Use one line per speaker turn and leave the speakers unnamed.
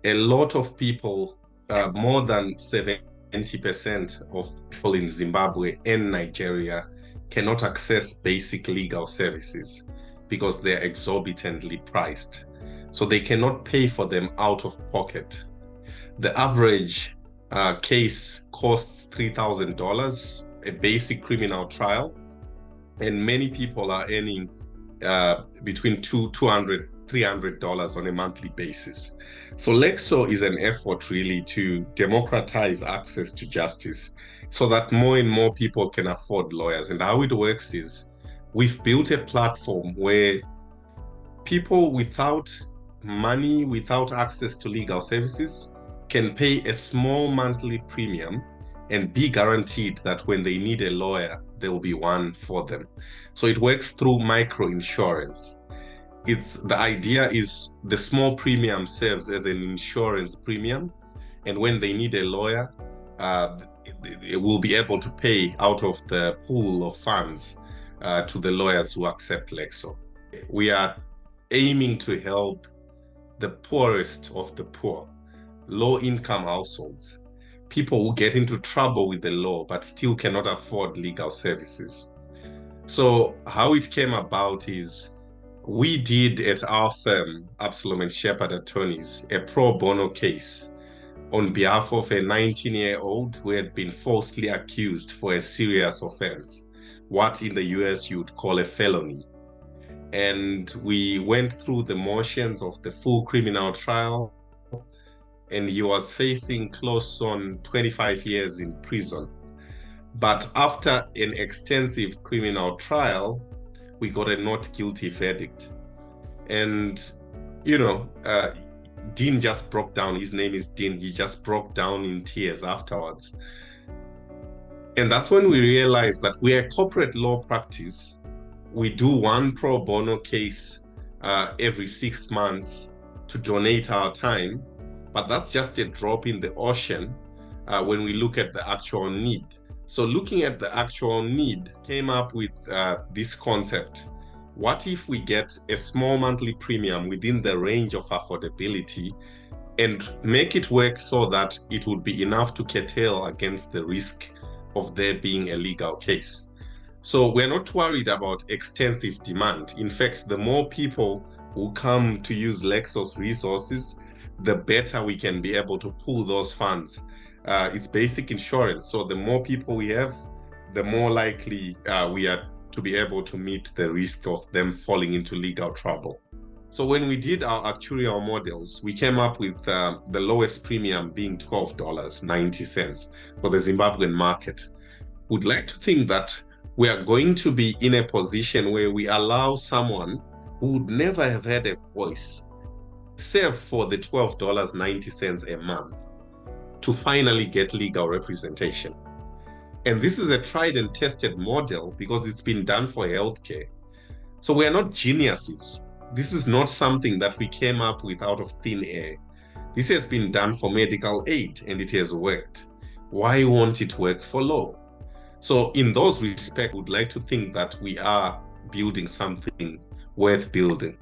A lot of people, more than 70% of people in Zimbabwe and Nigeria cannot access basic legal services because they're exorbitantly priced. So they cannot pay for them out of pocket. The average case costs $3,000, a basic criminal trial, and many people are earning between $200, $300 on a monthly basis. So LEXO is an effort really to democratize access to justice so that more and more people can afford lawyers. And how it works is we've built a platform where people without money, without access to legal services, can pay a small monthly premium and be guaranteed that when they need a lawyer, there will be one for them. So it works through microinsurance. The idea is the small premium serves as an insurance premium, and when they need a lawyer, it will be able to pay out of the pool of funds to the lawyers who accept LEXO. We are aiming to help the poorest of the poor, low-income households, people who get into trouble with the law but still cannot afford legal services. So how it came about is we did at our firm, Absolom Shepherd Attorneys, a pro bono case on behalf of a 19-year-old who had been falsely accused for a serious offense, what in the US you would call a felony. And we went through the motions of the full criminal trial, and he was facing close on 25 years in prison. But after an extensive criminal trial, we got a not guilty verdict. And, Dean just broke down. His name is Dean. He just broke down in tears afterwards. And that's when we realized that we're a corporate law practice. We do one pro bono case every 6 months to donate our time, but that's just a drop in the ocean when we look at the actual need. So looking at the actual need, came up with this concept. What if we get a small monthly premium within the range of affordability and make it work so that it would be enough to curtail against the risk of there being a legal case? So we're not worried about extensive demand. In fact, the more people who come to use LEXO's resources, the better we can be able to pool those funds. It's basic insurance. So the more people we have, the more likely we are to be able to meet the risk of them falling into legal trouble. So when we did our actuarial models, we came up with the lowest premium being $12.90 for the Zimbabwean market. We'd like to think that we are going to be in a position where we allow someone who would never have had a voice, save for the $12.90 a month, to finally get legal representation. And this is a tried and tested model because it's been done for healthcare. So we are not geniuses. This is not something that we came up with out of thin air. This has been done for medical aid and it has worked. Why won't it work for law? So in those respects, we'd like to think that we are building something worth building.